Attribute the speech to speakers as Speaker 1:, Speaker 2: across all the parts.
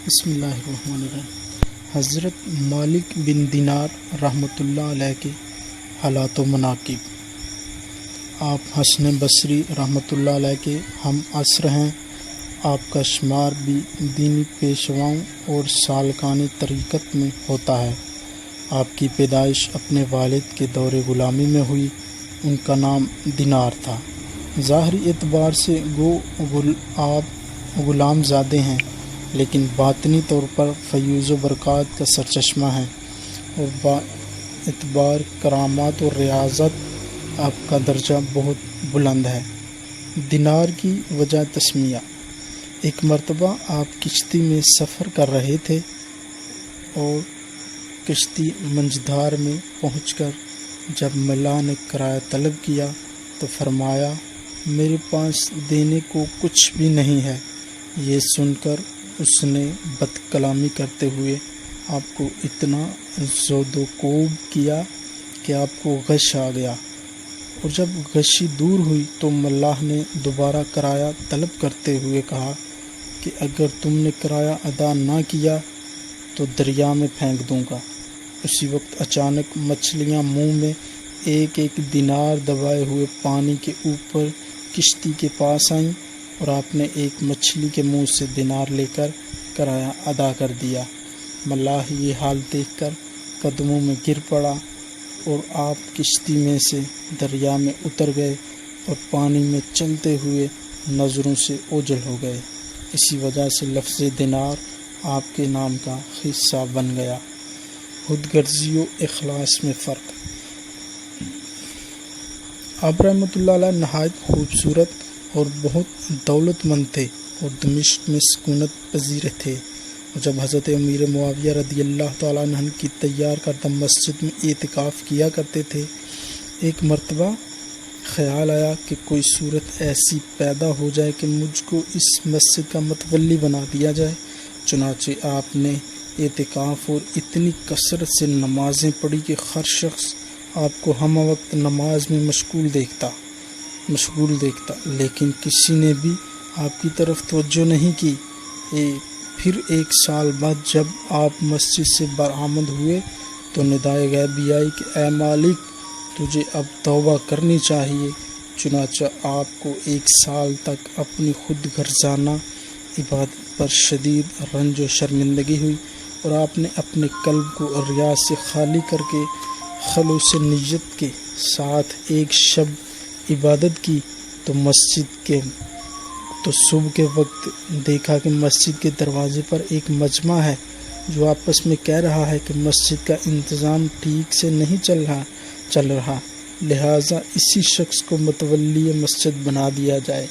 Speaker 1: بسم اللہ الرحمن الرحیم۔ حضرت مالک بن دینار رحمۃ اللہ علیہ کے حالات و مناقب۔ آپ حسن بصری رحمۃ اللہ علیہ کے ہم عصر ہیں۔ آپ کا شمار بھی دینی پیشواؤں اور سالکان طریقت میں ہوتا ہے۔ آپ کی پیدائش اپنے والد کے دور غلامی میں ہوئی۔ ان کا نام دینار تھا۔ ظاہری اعتبار سے گو آپ غلام زادے ہیں، لیکن باطنی طور پر فیوز و برکات کا سرچشمہ ہیں، اور با اعتبار کرامات و ریاضت آپ کا درجہ بہت بلند ہے۔ دینار کی وجہ تسمیہ۔ ایک مرتبہ آپ کشتی میں سفر کر رہے تھے اور کشتی منجدار میں پہنچ کر جب ملا نے کرایہ طلب کیا تو فرمایا، میرے پاس دینے کو کچھ بھی نہیں ہے۔ یہ سن کر اس نے بد کلامی کرتے ہوئے آپ کو اتنا زود و کوب کیا کہ آپ کو غش آ گیا، اور جب غشی دور ہوئی تو ملاح نے دوبارہ کرایہ طلب کرتے ہوئے کہا کہ اگر تم نے کرایہ ادا نہ کیا تو دریا میں پھینک دوں گا۔ اسی وقت اچانک مچھلیاں منہ میں ایک ایک دینار دبائے ہوئے پانی کے اوپر کشتی کے پاس آئیں، اور آپ نے ایک مچھلی کے منہ سے دینار لے کر کرایہ ادا کر دیا۔ ملاح یہ حال دیکھ کر قدموں میں گر پڑا، اور آپ کشتی میں سے دریا میں اتر گئے اور پانی میں چلتے ہوئے نظروں سے اوجھل ہو گئے۔ اسی وجہ سے لفظ دینار آپ کے نام کا حصہ بن گیا۔ خود غرضی و اخلاص میں فرق۔ آپ رحمۃ اللہ علیہ نہایت خوبصورت اور بہت دولت مند تھے، اور دمشق میں سکونت پذیر تھے۔ اور جب حضرت امیر معاویہ رضی اللہ تعالیٰ عنہ کی تیار کردہ مسجد میں اعتکاف کیا کرتے تھے، ایک مرتبہ خیال آیا کہ کوئی صورت ایسی پیدا ہو جائے کہ مجھ کو اس مسجد کا متولی بنا دیا جائے۔ چنانچہ آپ نے اعتکاف اور اتنی کثرت سے نمازیں پڑھی کہ ہر شخص آپ کو ہم وقت نماز میں مشغول دیکھتا، لیکن کسی نے بھی آپ کی طرف توجہ نہیں کی۔ پھر ایک سال بعد جب آپ مسجد سے برآمد ہوئے تو ندائے غیبی آئی کہ اے مالک، تجھے اب توبہ کرنی چاہیے۔ چنانچہ آپ کو ایک سال تک اپنی خود غرضانہ عبادت پر شدید رنج و شرمندگی ہوئی، اور آپ نے اپنے قلب کو ریا سے خالی کر کے خلوص نیت کے ساتھ ایک شب عبادت کی تو صبح کے وقت دیکھا کہ مسجد کے دروازے پر ایک مجمع ہے جو آپس میں کہہ رہا ہے کہ مسجد کا انتظام ٹھیک سے نہیں چل رہا، لہٰذا اسی شخص کو متولی مسجد بنا دیا جائے،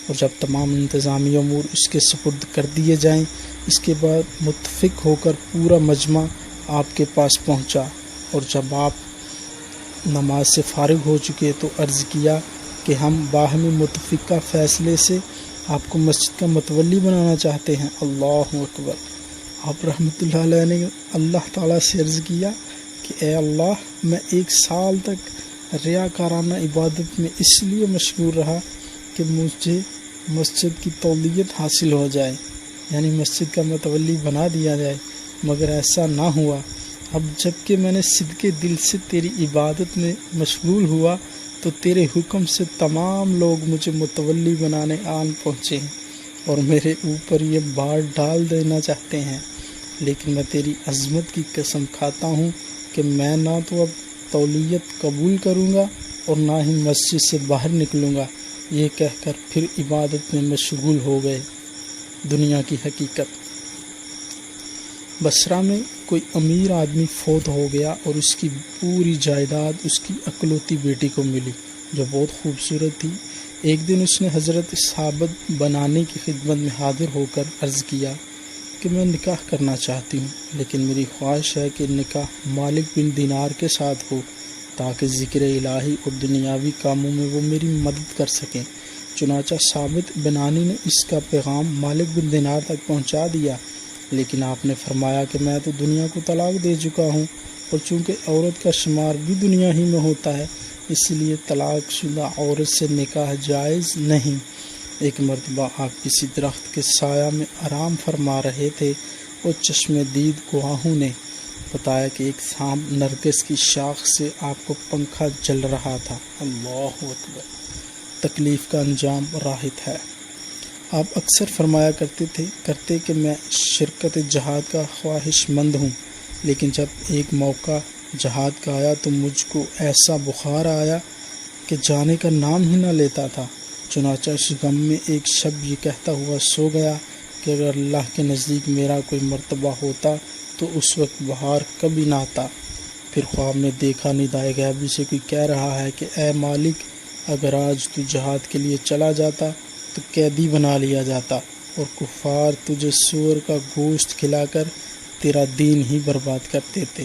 Speaker 1: اور جب تمام انتظامی امور اس کے سپرد کر دیے جائیں، اس کے بعد متفق ہو کر پورا مجمع آپ کے پاس پہنچا، اور جب آپ نماز سے فارغ ہو چکے تو عرض کیا کہ ہم باہمی متفقہ فیصلے سے آپ کو مسجد کا متولی بنانا چاہتے ہیں۔ اللہ اکبر۔ آپ رحمۃ اللہ علیہ نے اللہ تعالیٰ سے عرض کیا کہ اے اللہ، میں ایک سال تک ریاکارانہ عبادت میں اس لیے مشغول رہا کہ مجھے مسجد کی تولیت حاصل ہو جائے، یعنی مسجد کا متولی بنا دیا جائے، مگر ایسا نہ ہوا۔ اب جب کہ میں نے صدقے دل سے تیری عبادت میں مشغول ہوا تو تیرے حکم سے تمام لوگ مجھے متولی بنانے آن پہنچے ہیں اور میرے اوپر یہ بار ڈال دینا چاہتے ہیں، لیکن میں تیری عظمت کی قسم کھاتا ہوں کہ میں نہ تو اب تولیت قبول کروں گا اور نہ ہی مسجد سے باہر نکلوں گا۔ یہ کہہ کر پھر عبادت میں مشغول ہو گئے۔ دنیا کی حقیقت۔ بصرہ میں کوئی امیر آدمی فوت ہو گیا اور اس کی پوری جائیداد اس کی اکلوتی بیٹی کو ملی جو بہت خوبصورت تھی۔ ایک دن اس نے حضرت صحابت بنانے کی خدمت میں حاضر ہو کر عرض کیا کہ میں نکاح کرنا چاہتی ہوں، لیکن میری خواہش ہے کہ نکاح مالک بن دینار کے ساتھ ہو تاکہ ذکر الہی اور دنیاوی کاموں میں وہ میری مدد کر سکیں۔ چنانچہ صحابت بنانی نے اس کا پیغام مالک بن دینار تک پہنچا دیا، لیکن آپ نے فرمایا کہ میں تو دنیا کو طلاق دے چکا ہوں، اور چونکہ عورت کا شمار بھی دنیا ہی میں ہوتا ہے، اس لیے طلاق شدہ عورت سے نکاح جائز نہیں۔ ایک مرتبہ آپ کسی درخت کے سایہ میں آرام فرما رہے تھے اور چشم دید گواہوں نے بتایا کہ ایک سانپ نرگس کی شاخ سے آپ کو پنکھا جل رہا تھا۔ اللہ اکبر! تکلیف کا انجام راحت ہے۔ آپ اکثر فرمایا کرتے کہ میں شرکت جہاد کا خواہش مند ہوں، لیکن جب ایک موقع جہاد کا آیا تو مجھ کو ایسا بخار آیا کہ جانے کا نام ہی نہ لیتا تھا۔ چنانچہ اس غم میں ایک شب یہ کہتا ہوا سو گیا کہ اگر اللہ کے نزدیک میرا کوئی مرتبہ ہوتا تو اس وقت بہار کبھی نہ آتا۔ پھر خواب میں دیکھا ندائے غیبی سے کوئی کہہ رہا ہے کہ اے مالک، اگر آج تو جہاد کے لیے چلا جاتا تو قیدی بنا لیا جاتا اور کفار تجھے سور کا گوشت کھلا کر تیرا دین ہی برباد کر دیتے۔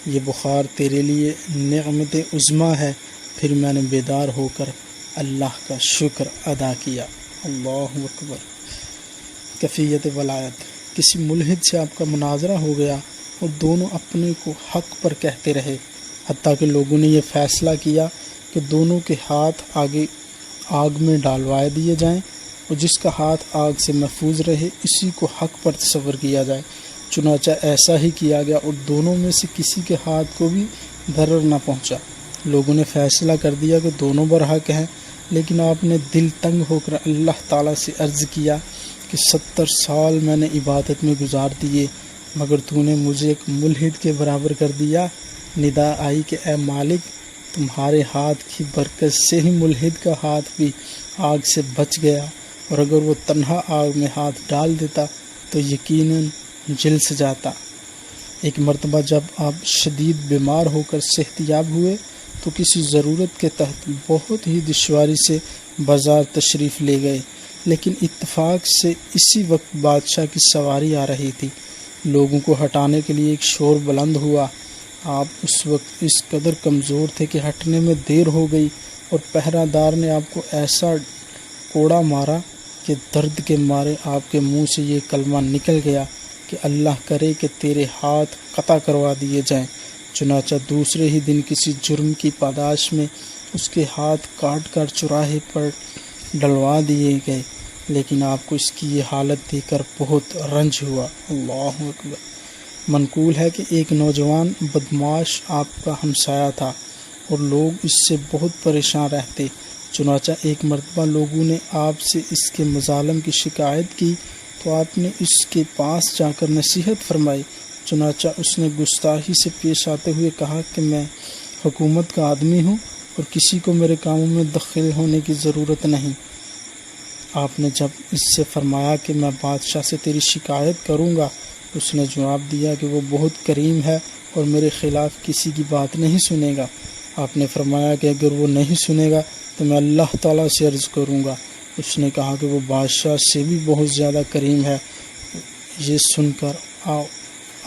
Speaker 1: یہ بخار تیرے لیے نعمت عظمیٰ ہے۔ پھر میں نے بیدار ہو کر اللہ کا شکر ادا کیا۔ اللہ اکبر! کیفیت ولایت۔ کسی ملحد سے آپ کا مناظرہ ہو گیا اور دونوں اپنے کو حق پر کہتے رہے، حتیٰ کہ لوگوں نے یہ فیصلہ کیا کہ دونوں کے ہاتھ آگ میں ڈالوائے دیے جائیں اور جس کا ہاتھ آگ سے محفوظ رہے اسی کو حق پر تصور کیا جائے۔ چنانچہ ایسا ہی کیا گیا اور دونوں میں سے کسی کے ہاتھ کو بھی ضرر نہ پہنچا۔ لوگوں نے فیصلہ کر دیا کہ دونوں برحق ہیں، لیکن آپ نے دل تنگ ہو کر اللہ تعالیٰ سے عرض کیا کہ 70 سال میں نے عبادت میں گزار دیے، مگر تو نے مجھے ایک ملحد کے برابر کر دیا۔ ندا آئی کہ اے مالک، تمہارے ہاتھ کی برکت سے ہی ملحد کا ہاتھ بھی آگ سے بچ گیا، اور اگر وہ تنہا آگ میں ہاتھ ڈال دیتا تو یقیناً جل سے جاتا۔ ایک مرتبہ جب آپ شدید بیمار ہو کر صحت یاب ہوئے تو کسی ضرورت کے تحت بہت ہی دشواری سے بازار تشریف لے گئے، لیکن اتفاق سے اسی وقت بادشاہ کی سواری آ رہی تھی۔ لوگوں کو ہٹانے کے لیے ایک شور بلند ہوا۔ آپ اس وقت اس قدر کمزور تھے کہ ہٹنے میں دیر ہو گئی اور پہرہ دار نے آپ کو ایسا کوڑا مارا کہ درد کے مارے آپ کے منہ سے یہ کلمہ نکل گیا کہ اللہ کرے کہ تیرے ہاتھ قطع کروا دیے جائیں۔ چنانچہ دوسرے ہی دن کسی جرم کی پاداش میں اس کے ہاتھ کاٹ کر چوراہے پر ڈلوا دیے گئے، لیکن آپ کو اس کی یہ حالت دیکھ کر بہت رنج ہوا۔ اللہ اکبر! منقول ہے کہ ایک نوجوان بدمعاش آپ کا ہمسایہ تھا اور لوگ اس سے بہت پریشان رہتے۔ چنانچہ ایک مرتبہ لوگوں نے آپ سے اس کے مظالم کی شکایت کی تو آپ نے اس کے پاس جا کر نصیحت فرمائی۔ چنانچہ اس نے گستاخی سے پیش آتے ہوئے کہا کہ میں حکومت کا آدمی ہوں اور کسی کو میرے کاموں میں دخل ہونے کی ضرورت نہیں۔ آپ نے جب اس سے فرمایا کہ میں بادشاہ سے تیری شکایت کروں گا، اس نے جواب دیا کہ وہ بہت کریم ہے اور میرے خلاف کسی کی بات نہیں سنے گا۔ آپ نے فرمایا کہ اگر وہ نہیں سنے گا تو میں اللہ تعالیٰ سے عرض کروں گا۔ اس نے کہا کہ وہ بادشاہ سے بھی بہت زیادہ کریم ہے۔ یہ سن کر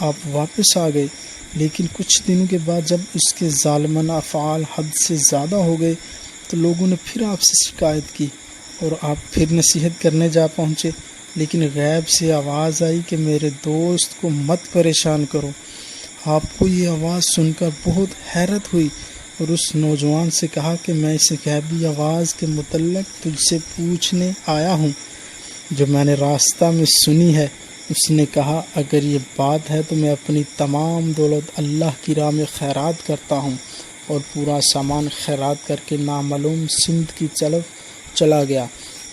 Speaker 1: آپ واپس آ گئے، لیکن کچھ دنوں کے بعد جب اس کے ظالمانہ افعال حد سے زیادہ ہو گئے تو لوگوں نے پھر آپ سے شکایت کی اور آپ پھر نصیحت کرنے جا پہنچے، لیکن غیب سے آواز آئی کہ میرے دوست کو مت پریشان کرو۔ آپ کو یہ آواز سن کر بہت حیرت ہوئی اور اس نوجوان سے کہا کہ میں اس غیبی آواز کے متعلق تجھ سے پوچھنے آیا ہوں جو میں نے راستہ میں سنی ہے۔ اس نے کہا اگر یہ بات ہے تو میں اپنی تمام دولت اللہ کی راہ میں خیرات کرتا ہوں، اور پورا سامان خیرات کر کے نامعلوم سمت کی طرف چلا گیا،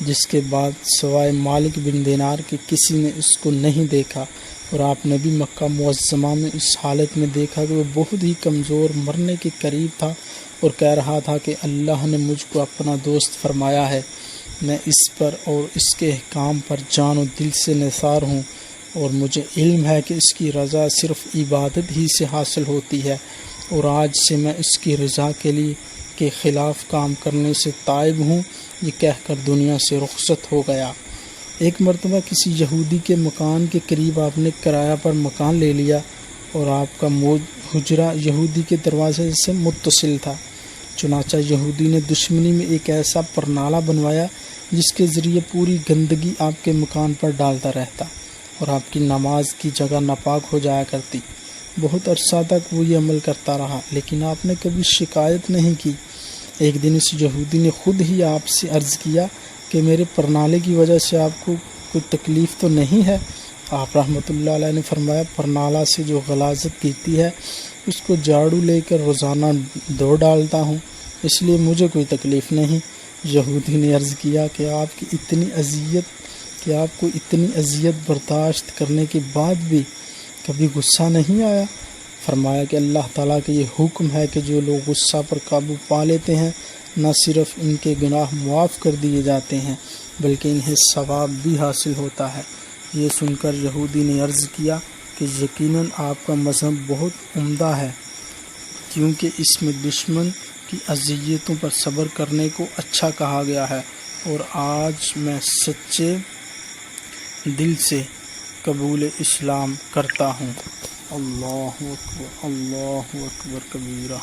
Speaker 1: جس کے بعد سوائے مالک بن دینار کے کسی نے اس کو نہیں دیکھا، اور آپ نے بھی مکہ معظمہ میں اس حالت میں دیکھا کہ وہ بہت ہی کمزور مرنے کے قریب تھا اور کہہ رہا تھا کہ اللہ نے مجھ کو اپنا دوست فرمایا ہے، میں اس پر اور اس کے احکام پر جان و دل سے نثار ہوں، اور مجھے علم ہے کہ اس کی رضا صرف عبادت ہی سے حاصل ہوتی ہے، اور آج سے میں اس کی رضا کے خلاف کام کرنے سے تائب ہوں۔ یہ کہہ کر دنیا سے رخصت ہو گیا۔ ایک مرتبہ کسی یہودی کے مکان کے قریب آپ نے کرایہ پر مکان لے لیا اور آپ کا حجرہ یہودی کے دروازے سے متصل تھا۔ چنانچہ یہودی نے دشمنی میں ایک ایسا پرنالہ بنوایا جس کے ذریعے پوری گندگی آپ کے مکان پر ڈالتا رہتا اور آپ کی نماز کی جگہ ناپاک ہو جایا کرتی۔ بہت عرصہ تک وہ یہ عمل کرتا رہا، لیکن آپ نے کبھی شکایت نہیں کی۔ ایک دن اس یہودی نے خود ہی آپ سے عرض کیا کہ میرے پرنالے کی وجہ سے آپ کو کوئی تکلیف تو نہیں ہے؟ آپ رحمۃ اللہ علیہ نے فرمایا پرنالہ سے جو غلاظت گرتی ہے اس کو جھاڑو لے کر روزانہ دھو ڈالتا ہوں، اس لیے مجھے کوئی تکلیف نہیں۔ یہودی نے عرض کیا کہ آپ کو اتنی اذیت برداشت کرنے کے بعد بھی کبھی غصہ نہیں آیا؟ فرمایا کہ اللہ تعالیٰ کا یہ حکم ہے کہ جو لوگ غصہ پر قابو پا لیتے ہیں نہ صرف ان کے گناہ معاف کر دیے جاتے ہیں بلکہ انہیں ثواب بھی حاصل ہوتا ہے۔ یہ سن کر یہودی نے عرض کیا کہ یقیناً آپ کا مذہب بہت عمدہ ہے، کیونکہ اس میں دشمن کی اذیتوں پر صبر کرنے کو اچھا کہا گیا ہے، اور آج میں سچے دل سے قبول اسلام کرتا ہوں۔ اللہ اکبر، اللہ اکبر کبیرہ۔